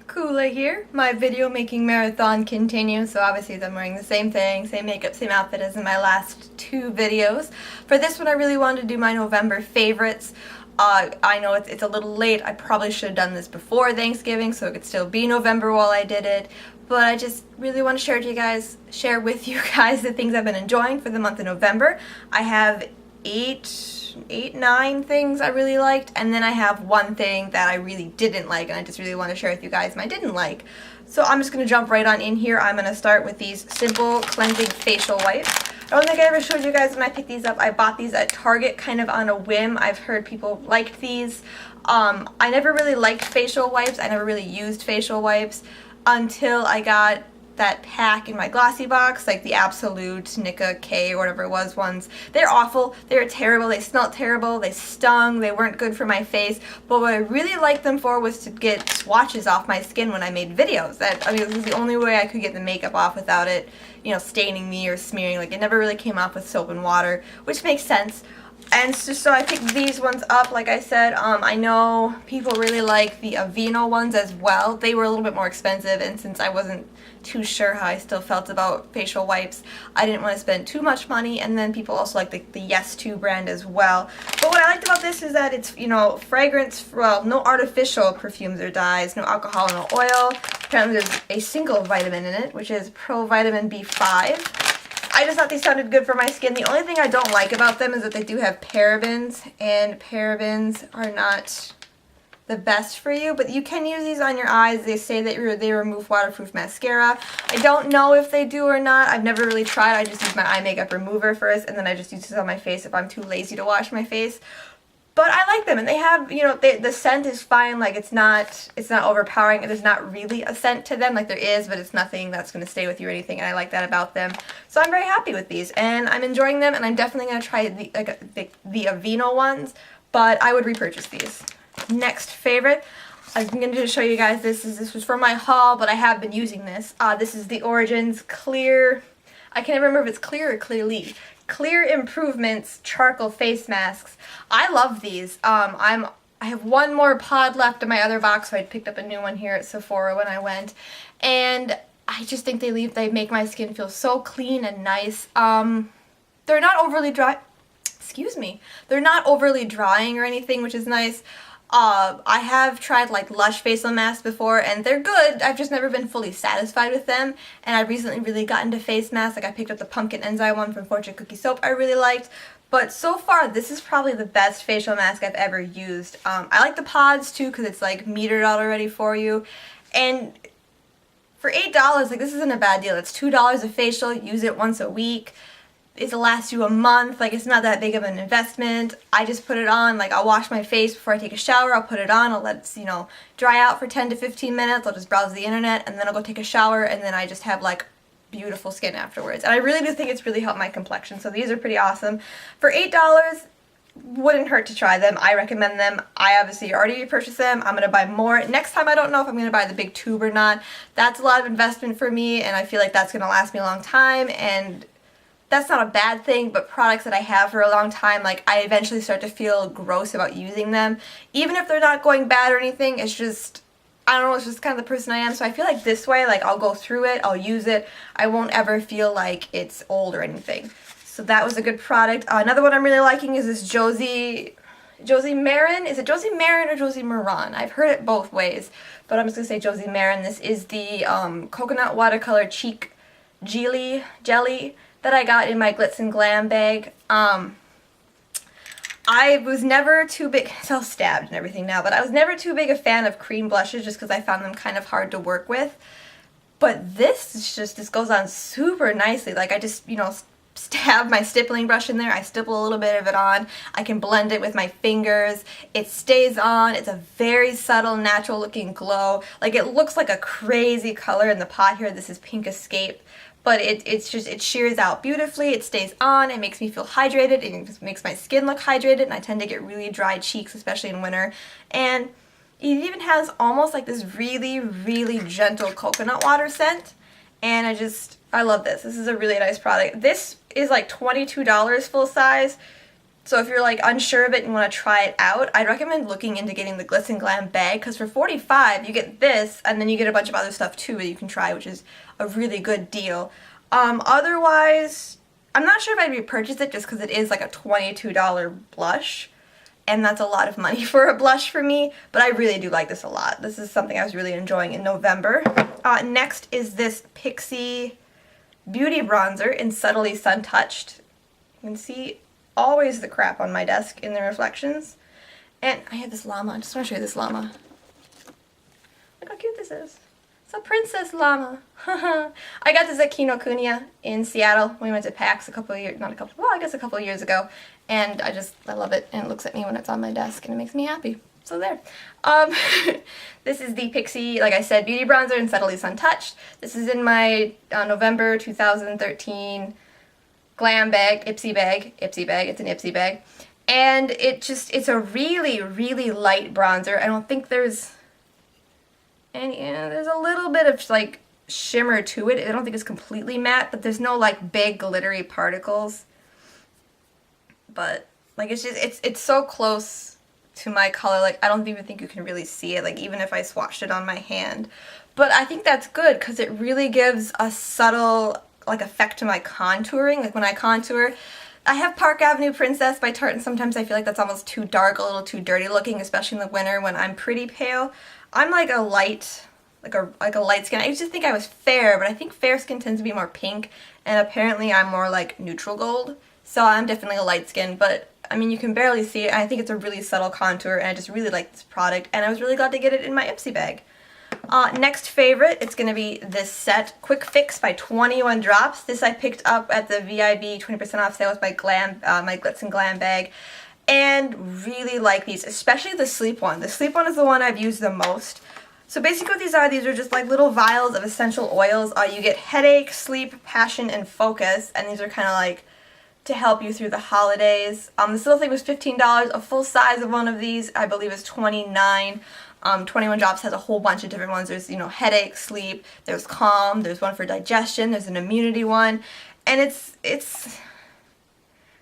Kula here. My video making marathon continues, so obviously I'm wearing the same thing, same makeup, same outfit as in my last two videos. For this one I really wanted to do my November favorites. I know it's a little late. I probably should have done this before Thanksgiving so it could still be November while I did it, but I just really want to share with you guys the things I've been enjoying for the month of November. I have nine things I really liked, and then I have one thing that I really didn't like, and I just really want to share with you guys my didn't like. So I'm just going to jump right on in here. I'm going to start with these simple cleansing facial wipes. I don't think I ever showed you guys when I picked these up. I bought these at Target kind of on a whim. I've heard people liked these. I never really liked facial wipes. I never really used facial wipes until I got that pack in my glossy box, like the Absolute Nika K or whatever it was ones. They're awful. They're terrible. They smelled terrible. They stung. They weren't good for my face. But what I really liked them for was to get swatches off my skin when I made videos. This is the only way I could get the makeup off without it, you know, staining me or smearing. Like, it never really came off with soap and water, which makes sense. And so I picked these ones up, like I said. I know people really like the Aveeno ones as well. They were a little bit more expensive, and since I wasn't too sure how I still felt about facial wipes, I didn't want to spend too much money. And then people also like the Yes 2 brand as well. But what I liked about this is that it's, you know, fragrance, well, no artificial perfumes or dyes, no alcohol, no oil. Apparently there's a single vitamin in it, which is Provitamin B5. I just thought these sounded good for my skin. The only thing I don't like about them is that they do have parabens, and parabens are not the best for you, but you can use these on your eyes. They say that they remove waterproof mascara. I don't know if they do or not. I've never really tried. I just use my eye makeup remover first, and then I just use this on my face if I'm too lazy to wash my face. But I like them, and they have, you know, the scent is fine. Like, it's not overpowering, and there's not really a scent to them. Like, there is, but it's nothing that's going to stay with you or anything, and I like that about them. So I'm very happy with these, and I'm enjoying them, and I'm definitely going to try the Aveeno ones, but I would repurchase these. Next favorite, I'm going to show you guys this was from my haul, but I have been using this. This is the Origins Clear, I can't remember if it's Clear or Clearly. Clear Improvements Charcoal Face Masks. I love these. I have one more pod left in my other box, so I picked up a new one here at Sephora when I went, and I just think they make my skin feel so clean and nice. They're not overly dry. Excuse me. They're not overly drying or anything, which is nice. I have tried like Lush facial masks before, and they're good. I've just never been fully satisfied with them, and I recently really got into face masks. Like, I picked up the Pumpkin Enzyme one from Fortune Cookie Soap I really liked, but so far this is probably the best facial mask I've ever used. I like the pods too because it's like metered out already for you, and for $8, like, this isn't a bad deal. It's $2 a facial. Use it once a week. It'll last you a month. Like, it's not that big of an investment. I just put it on. Like, I'll wash my face before I take a shower. I'll put it on. I'll let it, you know, dry out for 10 to 15 minutes. I'll just browse the internet, and then I'll go take a shower, and then I just have like beautiful skin afterwards. And I really do think it's really helped my complexion. So these are pretty awesome. For $8, wouldn't hurt to try them. I recommend them. I obviously already purchased them. I'm going to buy more. Next time I don't know if I'm going to buy the big tube or not. That's a lot of investment for me, and I feel like that's going to last me a long time, and that's not a bad thing, but products that I have for a long time, like, I eventually start to feel gross about using them. Even if they're not going bad or anything, it's just, I don't know, it's just kind of the person I am. So I feel like this way, like, I'll go through it, I'll use it, I won't ever feel like it's old or anything. So that was a good product. Another one I'm really liking is this Josie Maran. Is it Josie Maran or Josie Maran? I've heard it both ways, but I'm just going to say Josie Maran. This is the Coconut Watercolor Cheek Gelee that I got in my Glitz and Glam bag. I was never too big, it's all stabbed and everything now, but I was never too big a fan of cream blushes just because I found them kind of hard to work with. But this goes on super nicely. Like, I just, you know, stab my stippling brush in there, I stipple a little bit of it on, I can blend it with my fingers, it stays on, it's a very subtle, natural looking glow. Like, it looks like a crazy color in the pot here. This is Pink Escape. But it shears out beautifully, it stays on, it makes me feel hydrated, it makes my skin look hydrated, and I tend to get really dry cheeks, especially in winter. And it even has almost like this really, really gentle coconut water scent, and I love this. This is a really nice product. This is like $22 full size. So if you're like unsure of it and want to try it out, I'd recommend looking into getting the Glitz and Glam bag, because for $45 you get this and then you get a bunch of other stuff too that you can try, which is a really good deal. Otherwise, I'm not sure if I'd repurchase it just because it is like a $22 blush, and that's a lot of money for a blush for me, but I really do like this a lot. This is something I was really enjoying in November. Next is this Pixi Beauty Bronzer in Subtly Suntouched. You can see always the crap on my desk in the reflections. And I have this llama. I just want to show you this llama. Look how cute this is. It's a princess llama. I got this at Kinokuniya in Seattle. We went to PAX a couple of years ago. And I love it. And it looks at me when it's on my desk and it makes me happy. So there. This is the Pixi, like I said, Beauty Bronzer in Subtly Suntouched. This is in my November 2013 glam bag, Ipsy bag, it's an Ipsy bag. And it's a really, really light bronzer. I don't think there's any, there's a little bit of like shimmer to it. I don't think it's completely matte, but there's no like big glittery particles. But like it's so close to my color, like I don't even think you can really see it, like even if I swatched it on my hand. But I think that's good because it really gives a subtle like effect to my contouring. Like when I contour, I have Park Avenue Princess by Tarte, and sometimes I feel like that's almost too dark, a little too dirty looking, especially in the winter when I'm pretty pale. I'm like a light, like a light skin. I used to think I was fair, but I think fair skin tends to be more pink, and apparently I'm more like neutral gold. So I'm definitely a light skin, but I mean you can barely see it. I think it's a really subtle contour, and I just really like this product, and I was really glad to get it in my Ipsy bag. Next favorite, it's going to be this set, Quick Fix by 21 Drops. This I picked up at the VIB 20% off sale with my my Glitz and Glam bag, and really like these, especially the sleep one. The sleep one is the one I've used the most. So basically what these are just like little vials of essential oils. You get headache, sleep, passion, and focus, and these are kind of like to help you through the holidays. This little thing was $15. A full size of one of these I believe is $29. 21 Drops has a whole bunch of different ones. There's, you know, headache, sleep, there's calm, there's one for digestion, there's an immunity one, and it's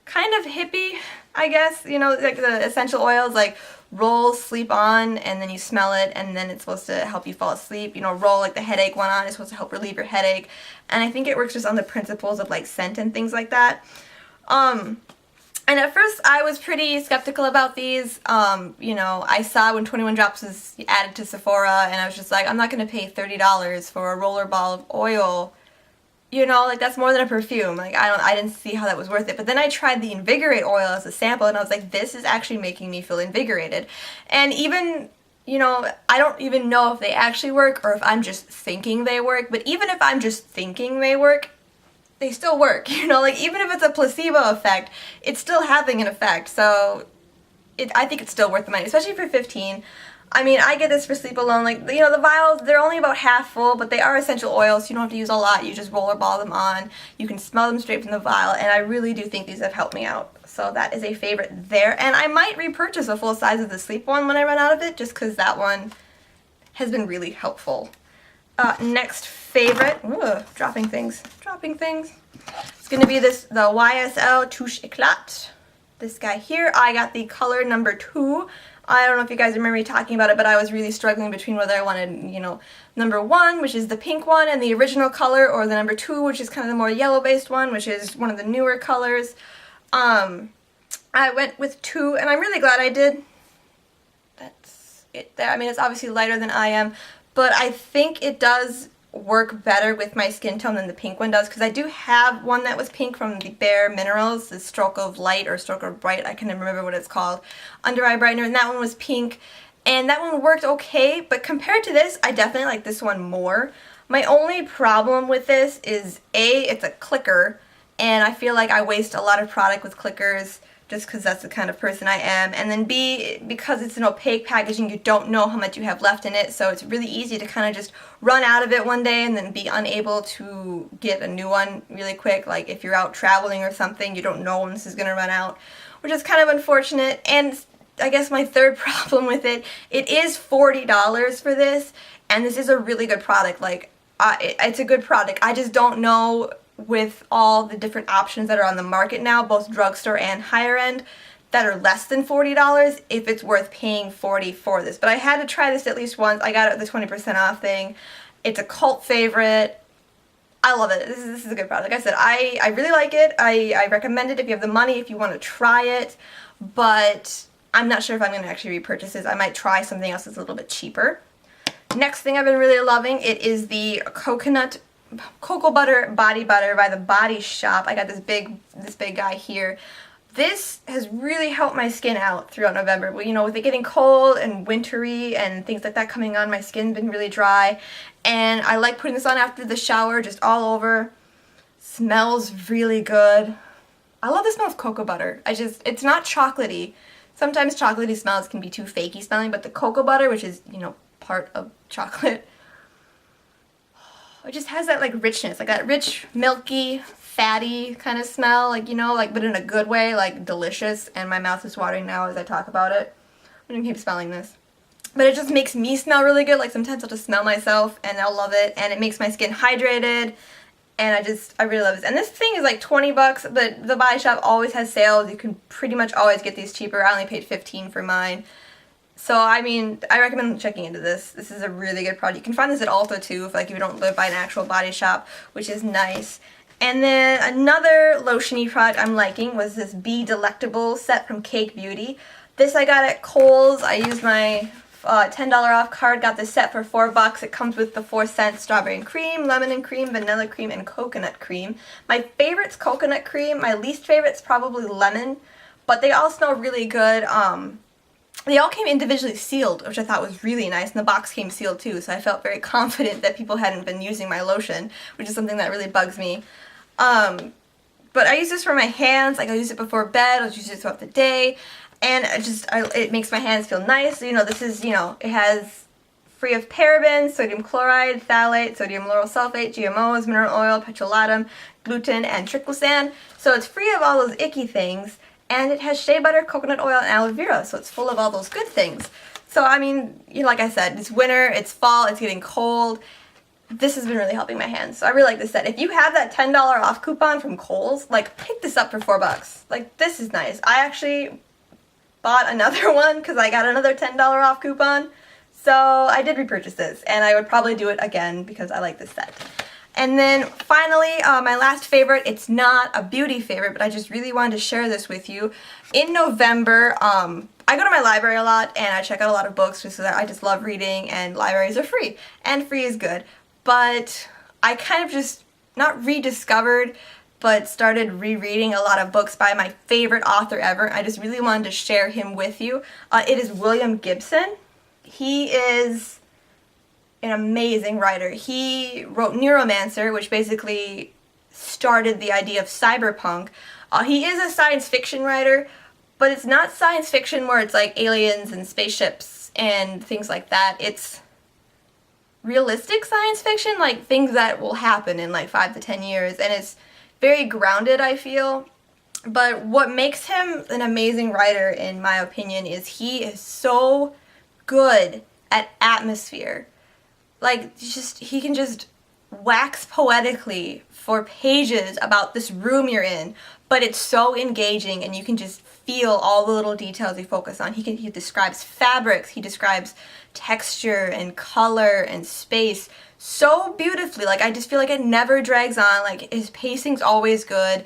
kind of hippie, I guess, you know, like the essential oils, like roll, sleep on, and then you smell it, and then it's supposed to help you fall asleep. You know, roll like the headache one on, it's supposed to help relieve your headache, and I think it works just on the principles of like scent and things like that. And at first I was pretty skeptical about these. You know, I saw when 21 Drops was added to Sephora, and I was just like, I'm not going to pay $30 for a roller ball of oil. You know, like that's more than a perfume. Like I didn't see how that was worth it. But then I tried the Invigorate oil as a sample, and I was like, this is actually making me feel invigorated. And even, you know, I don't even know if they actually work or if I'm just thinking they work. But even if I'm just thinking they work, they still work, you know, like even if it's a placebo effect, it's still having an effect. So I think it's still worth the money, especially for $15. I mean, I get this for Sleep Alone. Like, you know, the vials, they're only about half full, but they are essential oils, so you don't have to use a lot. You just rollerball them on. You can smell them straight from the vial, and I really do think these have helped me out. So that is a favorite there. And I might repurchase a full size of the Sleep one when I run out of it, just because that one has been really helpful. Next favorite, dropping things. It's going to be the YSL Touche Eclat. This guy here, I got the color number 2. I don't know if you guys remember me talking about it, but I was really struggling between whether I wanted, you know, number 1, which is the pink one and the original color, or the number 2, which is kind of the more yellow-based one, which is one of the newer colors. I went with 2, and I'm really glad I did. That's it there. I mean, it's obviously lighter than I am, but I think it does work better with my skin tone than the pink one does, because I do have one that was pink from the Bare Minerals, the Stroke of Light or Stroke of Bright, I can't remember what it's called, under eye brightener, and that one was pink, and that one worked okay, but compared to this, I definitely like this one more. My only problem with this is A, it's a clicker, and I feel like I waste a lot of product with clickers, just because that's the kind of person I am, and then B, because it's an opaque packaging, you don't know how much you have left in it, so it's really easy to kind of just run out of it one day and then be unable to get a new one really quick. Like if you're out traveling or something, you don't know when this is going to run out, which is kind of unfortunate. And I guess my third problem with it, it is $40 for this, and this is a really good product. Like, it's a good product. I just don't know, with all the different options that are on the market now, both drugstore and higher end, that are less than $40 if it's worth paying $40 for this. But I had to try this at least once. I got it at the 20% off thing. It's a cult favorite. I love it. This is a good product. Like I said, I really like it. I recommend it if you have the money, if you want to try it. But I'm not sure if I'm going to actually repurchase this. I might try something else that's a little bit cheaper. Next thing I've been really loving, it is the Cocoa Butter Body Butter by The Body Shop. I got this big guy here. This has really helped my skin out throughout November. Well, you know, with it getting cold and wintry and things like that coming on, my skin's been really dry. And I like putting this on after the shower, just all over. Smells really good. I love the smell of cocoa butter. It's not chocolatey. Sometimes chocolatey smells can be too fakey smelling, but the cocoa butter, which is, you know, part of chocolate, it just has that like richness, like that rich, milky, fatty kind of smell, like, you know, like, but in a good way, like delicious. And my mouth is watering now as I talk about it. I'm gonna keep smelling this. But it just makes me smell really good. Like sometimes I'll just smell myself and I'll love it, and it makes my skin hydrated. And I really love this. And this thing is like 20 bucks, but The Body Shop always has sales. You can pretty much always get these cheaper. I only paid $15 for mine. So, I mean, I recommend checking into this. This is a really good product. You can find this at Ulta, too, if you don't live by an actual Body Shop, which is nice. And then another lotion-y product I'm liking was this Be Delectable set from Cake Beauty. This I got at Kohl's. I used my $10 off card, got this set for $4. It comes with the 4-cent strawberry and cream, lemon and cream, vanilla cream, and coconut cream. My favorite's coconut cream. My least favorite's probably lemon, but they all smell really good. They all came individually sealed, which I thought was really nice, and the box came sealed too, so I felt very confident that people hadn't been using my lotion, which is something that really bugs me. But I use this for my hands. Like, I'll use it before bed, I'll use it throughout the day, and it makes my hands feel nice. You know, this is, you know, it has free of parabens, sodium chloride, phthalate, sodium lauryl sulfate, GMOs, mineral oil, petrolatum, gluten, and triclosan. So it's free of all those icky things. And it has shea butter, coconut oil, and aloe vera, so it's full of all those good things. So, I mean, you know, like I said, it's winter, it's fall, it's getting cold. This has been really helping my hands, so I really like this set. If you have that $10 off coupon from Kohl's, like, pick this up for $4. Like, this is nice. I actually bought another one because I got another $10 off coupon. So, I did repurchase this, and I would probably do it again because I like this set. And then finally, my last favorite, it's not a beauty favorite, but I just really wanted to share this with you. In November, I go to my library a lot and I check out a lot of books just because I just love reading, and libraries are free. And free is good. But I kind of just, not rediscovered, but started rereading a lot of books by my favorite author ever. I just really wanted to share him with you. It is William Gibson. He is an amazing writer. He wrote Neuromancer, which basically started the idea of cyberpunk. He is a science fiction writer, but it's not science fiction where it's like aliens and spaceships and things like that. It's realistic science fiction, like things that will happen in like 5 to 10 years, and it's very grounded, I feel. But what makes him an amazing writer, in my opinion, is he is so good at atmosphere. Like, he can just wax poetically for pages about this room you're in, but it's so engaging and you can just feel all the little details he focuses on. He describes fabrics, he describes texture and color and space so beautifully. Like, I just feel like it never drags on. Like, his pacing's always good.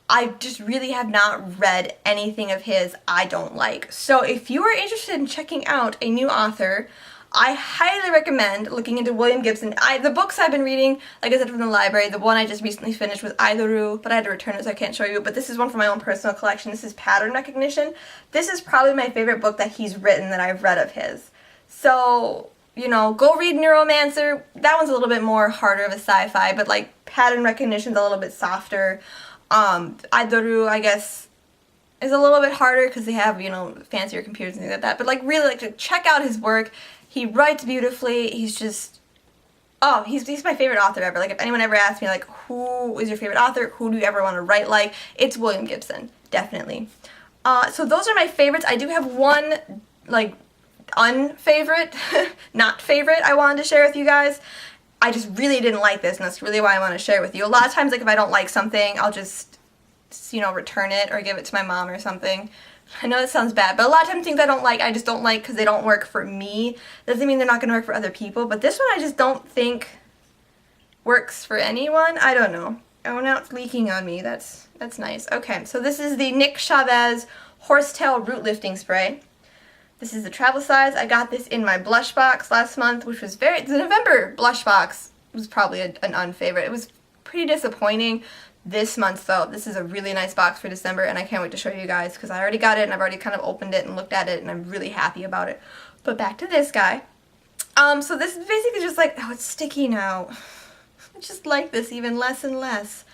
I just really have not read anything of his I don't like. So if you are interested in checking out a new author, I highly recommend looking into William Gibson. The books I've been reading, like I said, from the library, the one I just recently finished was Aidoru, but I had to return it so I can't show you, but this is one from my own personal collection. This is Pattern Recognition. This is probably my favorite book that he's written that I've read of his. So, you know, go read Neuromancer. That one's a little bit more harder of a sci-fi, but like Pattern Recognition's a little bit softer. Aidoru, I guess, is a little bit harder because they have, you know, fancier computers and things like that, but like really like to check out his work. He writes beautifully. He's just, oh, he's my favorite author ever. Like, if anyone ever asks me, like, who is your favorite author? Who do you ever want to write like? It's William Gibson, definitely. So those are my favorites. I do have one, like, unfavorite, not favorite I wanted to share with you guys. I just really didn't like this, and that's really why I want to share it with you. A lot of times, like, if I don't like something, I'll just, you know, return it or give it to my mom or something. I know that sounds bad, but a lot of times things I don't like, I just don't like because they don't work for me. Doesn't mean they're not going to work for other people, but this one I just don't think works for anyone. I don't know. Oh, now it's leaking on me. That's nice. Okay, so this is the NYX Chavez Horsetail Root Lifting Spray. This is the travel size. I got this in my blush box last month, which was the November blush box was probably an unfavorite. It was pretty disappointing. This month though, this is a really nice box for December, and I can't wait to show you guys because I already got it and I've already kind of opened it and looked at it and I'm really happy about it. But back to this guy. So this is basically just like, oh, it's sticky now. I just like this even less and less.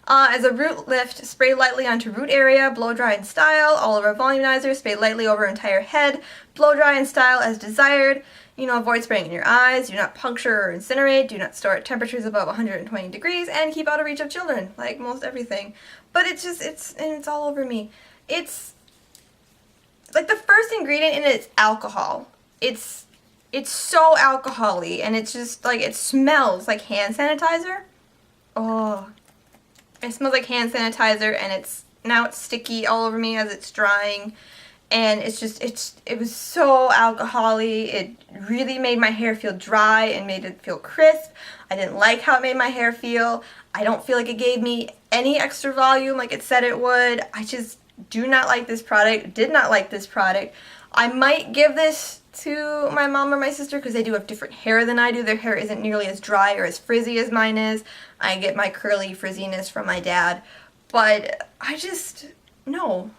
As a root lift, spray lightly onto root area, blow dry in style, all over voluminizer, spray lightly over entire head, blow dry in style as desired. You know, avoid spraying in your eyes, do not puncture or incinerate, do not store at temperatures above 120 degrees, and keep out of reach of children, like most everything. But it's just, it's all over me. It's, like the first ingredient in it is alcohol. It's so alcohol-y, and it's just, like, it smells like hand sanitizer. Oh, it smells like hand sanitizer, and now it's sticky all over me as it's drying. And it's just, it was so alcohol-y. It really made my hair feel dry and made it feel crisp. I didn't like how it made my hair feel. I don't feel like it gave me any extra volume like it said it would. I just do not like this product, did not like this product. I might give this to my mom or my sister because they do have different hair than I do. Their hair isn't nearly as dry or as frizzy as mine is. I get my curly frizziness from my dad. But I just, no.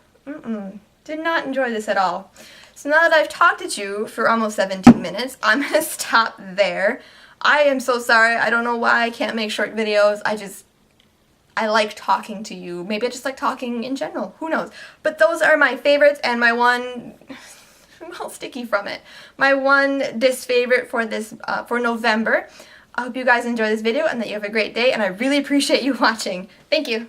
Did not enjoy this at all. So now that I've talked at you for almost 17 minutes, I'm going to stop there. I am so sorry. I don't know why I can't make short videos. I like talking to you. Maybe I just like talking in general. Who knows? But those are my favorites and my one, I'm all sticky from it. My one disfavorite for this, for November. I hope you guys enjoy this video and that you have a great day, and I really appreciate you watching. Thank you.